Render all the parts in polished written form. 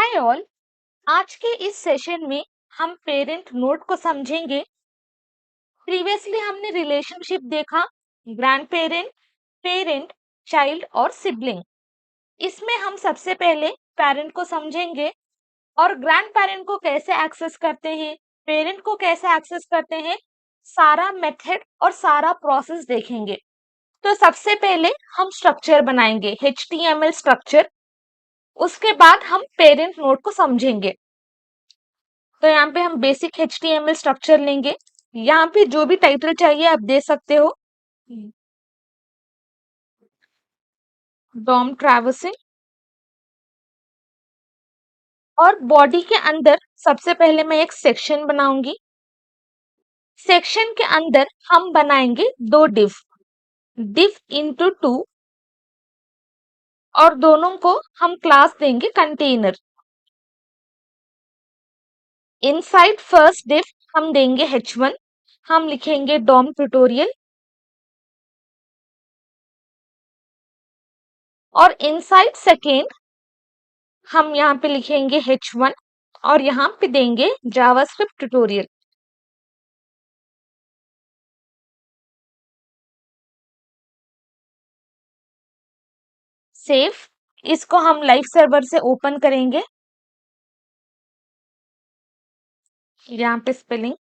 Hi all. आज के इस सेशन में हम पेरेंट नोड को समझेंगे। प्रीवियसली हमने रिलेशनशिप देखा ग्रैंड पेरेंट, पेरेंट, चाइल्ड और सिबलिंग। इसमें हम सबसे पहले पेरेंट को समझेंगे और ग्रैंड पेरेंट को कैसे एक्सेस करते हैं, पेरेंट को कैसे एक्सेस करते हैं, सारा मेथड और सारा प्रोसेस देखेंगे। तो सबसे पहले हम स्ट्रक्चर बनाएंगे, HTML स्ट्रक्चर। उसके बाद हम पेरेंट नोड को समझेंगे। तो यहाँ पे हम बेसिक HTML स्ट्रक्चर लेंगे। यहाँ पे जो भी टाइटल चाहिए आप दे सकते हो। Dom traversing. और बॉडी के अंदर सबसे पहले मैं एक सेक्शन बनाऊंगी। सेक्शन के अंदर हम बनाएंगे दो डिव इनटू 2 और दोनों को हम क्लास देंगे कंटेनर। इनसाइड फर्स्ट डिव हम देंगे H1, हम लिखेंगे डॉम ट्यूटोरियल। और इनसाइड सेकेंड हम यहाँ पे लिखेंगे H1 और यहाँ पे देंगे जावास्क्रिप्ट ट्यूटोरियल। सेव। इसको हम लाइव सर्वर से ओपन करेंगे। यहाँ पे स्पेलिंग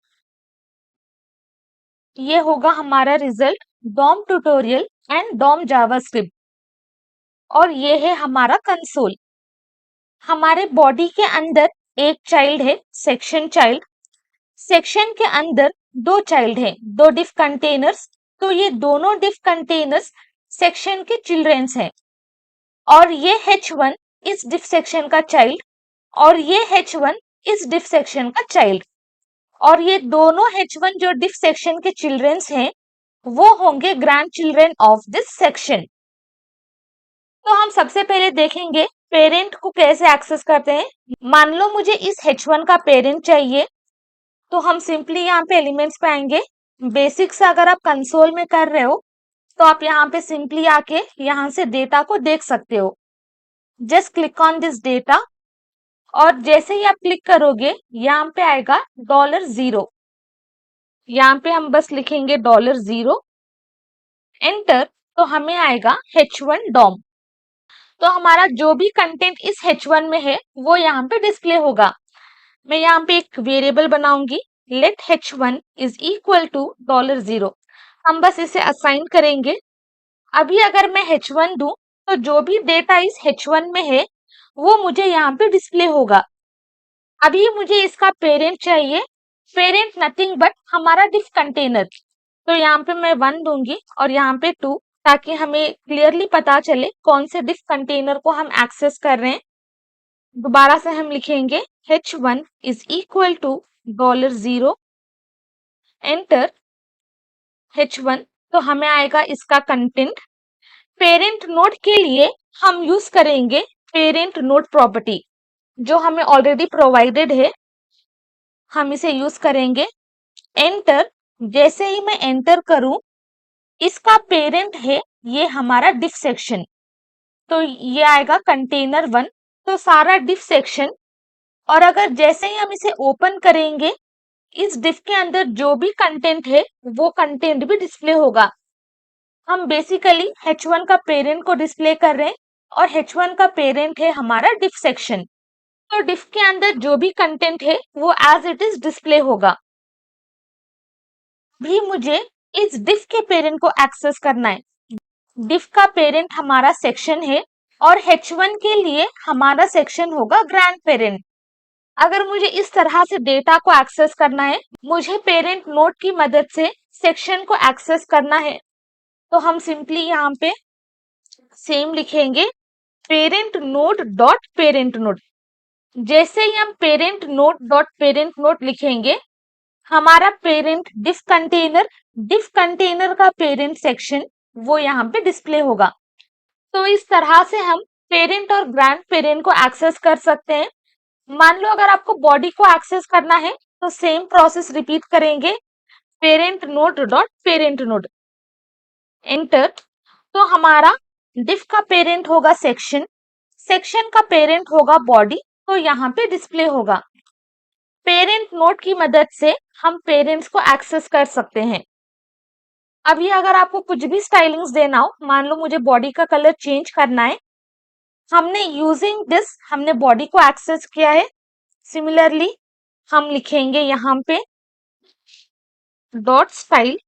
ये होगा हमारा result, DOM tutorial and DOM JavaScript. और ये है हमारा कंसोल। हमारे बॉडी के अंदर एक चाइल्ड है, सेक्शन चाइल्ड। सेक्शन के अंदर दो चाइल्ड है, दो डिफ कंटेनर्स। तो ये दोनों डिफ कंटेनर्स सेक्शन के चिल्ड्रेंस हैं। और ये H1 इस डिफ सेक्शन का चाइल्ड और ये H1 इस डिफ सेक्शन का चाइल्ड। और ये दोनों H1 जो डिफ सेक्शन के चिल्ड्रेंस हैं वो होंगे grand children of this section. तो हम सबसे पहले देखेंगे पेरेंट को कैसे एक्सेस करते हैं। मान लो मुझे इस H1 का पेरेंट चाहिए, तो हम सिंपली यहाँ पे एलिमेंट्स पे आएंगे। बेसिक से अगर आप कंसोल में कर रहे हो तो आप यहाँ पे सिंपली आके यहाँ से डेटा को देख सकते हो। Just click on this data और जैसे ही आप क्लिक करोगे यहाँ पे आएगा $0। यहाँ पे हम बस लिखेंगे $0, एंटर। तो हमें आएगा H1 डॉम। तो हमारा जो भी कंटेंट इस H1 में है वो यहाँ पे डिस्प्ले होगा। मैं यहाँ पे एक वेरिएबल बनाऊंगी, late H1 is equal to $0। हम बस इसे असाइन करेंगे। अभी अगर मैं H1 दूं तो जो भी डेटा इस H1 में है वो मुझे यहाँ पे डिस्प्ले होगा। अभी मुझे इसका पेरेंट चाहिए, पेरेंट नथिंग बट हमारा डिफ कंटेनर। तो यहाँ पे मैं 1 दूंगी और यहाँ पे 2, ताकि हमें क्लियरली पता चले कौन से डिफ कंटेनर को हम एक्सेस कर रहे हैं। दोबारा से हम लिखेंगे H1 is equal to $0, enter. H1 तो हमें आएगा इसका कंटेंट। पेरेंट नोड के लिए हम यूज करेंगे पेरेंट नोड प्रॉपर्टी जो हमें ऑलरेडी प्रोवाइडेड है। हम इसे यूज करेंगे, एंटर। जैसे ही मैं एंटर करूं, इसका पेरेंट है ये हमारा डिफ सेक्शन। तो ये आएगा कंटेनर 1, तो सारा डिफ सेक्शन। और अगर जैसे ही हम इसे ओपन करेंगे, इस डिफ के अंदर जो भी कंटेंट है वो कंटेंट भी डिस्प्ले होगा। हम बेसिकली H1 का पेरेंट को डिस्प्ले कर रहे हैं और H1 का पेरेंट है हमारा डिफ सेक्शन। तो डिफ के अंदर जो भी कंटेंट है वो एज इट इज डिस्प्ले होगा। भी मुझे इस डिफ के पेरेंट को एक्सेस करना है। डिफ का पेरेंट हमारा सेक्शन है और H1 के लिए हमारा सेक्शन होगा ग्रैंड पेरेंट। अगर मुझे इस तरह से डेटा को एक्सेस करना है, मुझे पेरेंट नोड की मदद से सेक्शन को एक्सेस करना है, तो हम सिंपली यहाँ पे सेम लिखेंगे parent node dot parent node. जैसे ही हम parent node dot parent node लिखेंगे, हमारा पेरेंट डिफ कंटेनर का पेरेंट सेक्शन वो यहाँ पे डिस्प्ले होगा। तो इस तरह से हम पेरेंट और ग्रैंड पेरेंट को एक्सेस कर सकते हैं। मान लो अगर आपको बॉडी को एक्सेस करना है तो सेम प्रोसेस रिपीट करेंगे, parent node dot parent node, enter. तो हमारा डिफ का पेरेंट होगा सेक्शन, सेक्शन का पेरेंट होगा बॉडी तो यहाँ पे डिस्प्ले होगा। पेरेंट नोड की मदद से हम पेरेंट्स को एक्सेस कर सकते हैं। अभी अगर आपको कुछ भी स्टाइलिंग्स देना हो, मान लो मुझे बॉडी का कलर चेंज करना है, हमने यूजिंग दिस हमने बॉडी को एक्सेस किया है। सिमिलरली हम लिखेंगे यहाँ पे dot style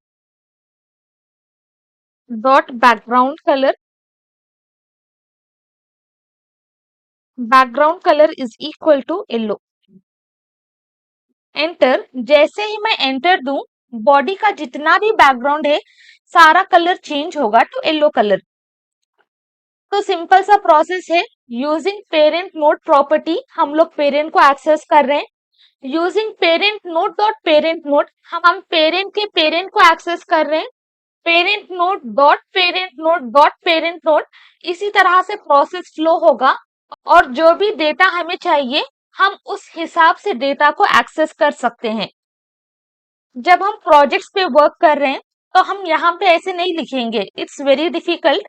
dot background colour is equal to yellow. Enter. जैसे ही मैं एंटर दूं, बॉडी का जितना भी बैकग्राउंड है सारा कलर चेंज होगा टू येलो कलर। तो सिंपल सा प्रोसेस है। यूजिंग पेरेंट नोड प्रॉपर्टी हम लोग पेरेंट को एक्सेस कर रहे हैं। Using parent node dot parent node हम पेरेंट के पेरेंट को एक्सेस कर रहे हैं। Parent node dot parent node dot parent node, इसी तरह से प्रोसेस फ्लो होगा और जो भी डेटा हमें चाहिए हम उस हिसाब से डेटा को एक्सेस कर सकते हैं। जब हम प्रोजेक्ट्स पे वर्क कर रहे हैं तो हम यहाँ पे ऐसे नहीं लिखेंगे, इट्स वेरी डिफिकल्ट।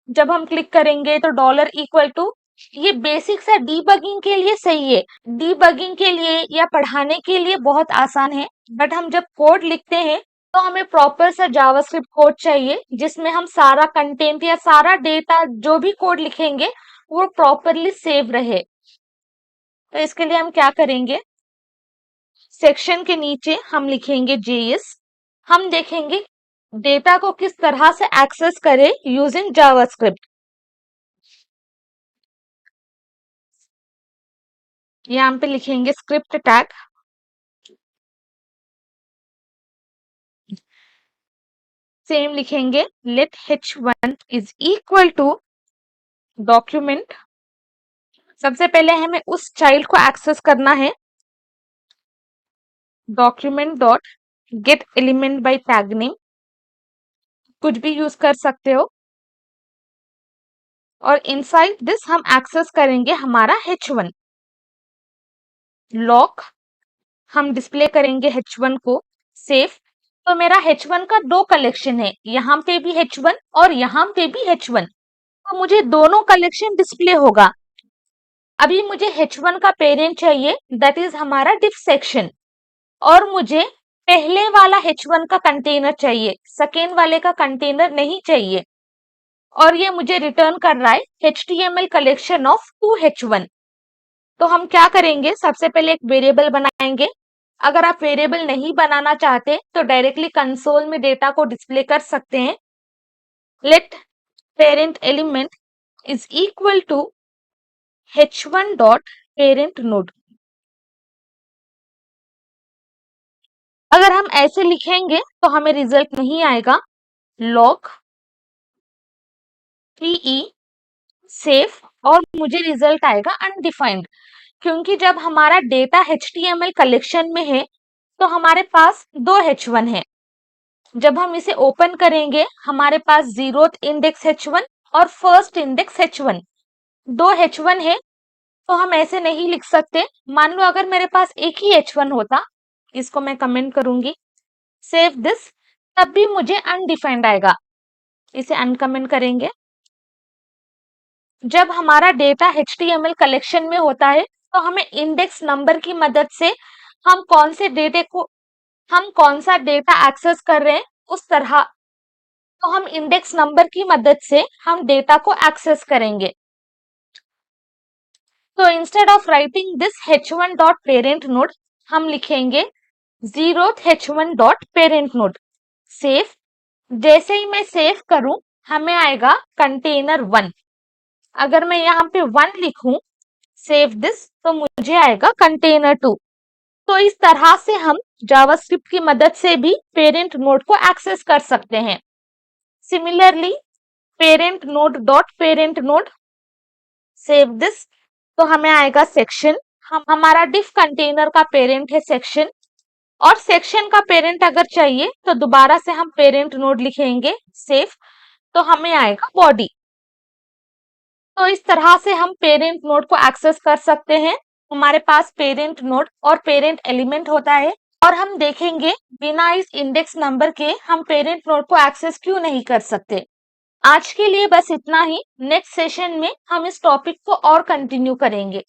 जब हम क्लिक करेंगे तो डॉलर इक्वल टू, ये बेसिक सा डीबगिंग के लिए सही है, डीबगिंग के लिए या पढ़ाने के लिए बहुत आसान है। बट हम जब कोड लिखते हैं तो हमें प्रॉपर सा जावास्क्रिप्ट कोड चाहिए जिसमें हम सारा कंटेंट या सारा डेटा जो भी कोड लिखेंगे वो प्रॉपरली सेव रहे। तो इसके लिए हम क्या करेंगे, सेक्शन के नीचे हम लिखेंगे JS। हम देखेंगे डेटा को किस तरह से एक्सेस करें यूजिंग जावास्क्रिप्ट। यहाँ पे लिखेंगे स्क्रिप्ट टैग, सेम लिखेंगे let h1 is equal to document. सबसे पहले हमें उस चाइल्ड को एक्सेस करना है। Document dot get element by tag name, कुछ भी यूज कर सकते हो। और इनसाइड दिस हम एक्सेस करेंगे हमारा h1 लॉक। हम डिस्प्ले करेंगे h1 को सेफ। तो मेरा h1 का दो कलेक्शन है, यहाँ पे भी h1 और यहाँ पे भी h1, तो मुझे दोनों कलेक्शन डिस्प्ले होगा। अभी मुझे h1 का पेरेंट चाहिए, दैट इज हमारा डिफ सेक्शन, और मुझे पहले वाला h1 का कंटेनर चाहिए, सेकेंड वाले का कंटेनर नहीं चाहिए। और ये मुझे रिटर्न कर रहा है HTML कलेक्शन ऑफ 2h1। तो हम क्या करेंगे, सबसे पहले एक वेरिएबल बनाएंगे। अगर आप वेरिएबल नहीं बनाना चाहते तो डायरेक्टली कंसोल में डेटा को डिस्प्ले कर सकते हैं। Let parent element is equal to h1 dot parent node. अगर हम ऐसे लिखेंगे तो हमें रिजल्ट नहीं आएगा। लॉग PE सेफ, और मुझे रिजल्ट आएगा अनडिफाइंड, क्योंकि जब हमारा डेटा HTML कलेक्शन में है तो हमारे पास दो h1 है। जब हम इसे ओपन करेंगे हमारे पास 0th इंडेक्स h1 और फर्स्ट इंडेक्स h1, दो h1 है। तो हम ऐसे नहीं लिख सकते। मान लो अगर मेरे पास एक ही h1 होता, इसको मैं कमेंट करूंगी, सेव दिस, तब भी मुझे अनडिफाइंड आएगा। इसे अनकमेंट करेंगे। जब हमारा डेटा HTML कलेक्शन में होता है तो हमें इंडेक्स नंबर की मदद से हम कौन सा डेटा एक्सेस कर रहे हैं उस तरह, तो हम इंडेक्स नंबर की मदद से हम डेटा को एक्सेस करेंगे। तो instead of writing this h1 dot parent node हम लिखेंगे 0th h1 dot parent node save. जैसे ही मैं सेव करूं हमें आएगा कंटेनर 1। अगर मैं यहाँ पे 1 लिखूं, सेव दिस, तो मुझे आएगा कंटेनर 2। तो इस तरह से हम जावास्क्रिप्ट की मदद से भी पेरेंट नोड को एक्सेस कर सकते हैं। Similarly parent node dot parent node, save this, तो हमें आएगा सेक्शन। हमारा डिफ कंटेनर का पेरेंट है सेक्शन, और सेक्शन का पेरेंट अगर चाहिए तो दोबारा से हम पेरेंट नोड लिखेंगे सेव, तो हमें आएगा बॉडी। तो इस तरह से हम पेरेंट नोड को एक्सेस कर सकते हैं। हमारे पास पेरेंट नोड और पेरेंट एलिमेंट होता है, और हम देखेंगे बिना इस इंडेक्स नंबर के हम पेरेंट नोड को एक्सेस क्यों नहीं कर सकते। आज के लिए बस इतना ही। नेक्स्ट सेशन में हम इस टॉपिक को और कंटिन्यू करेंगे।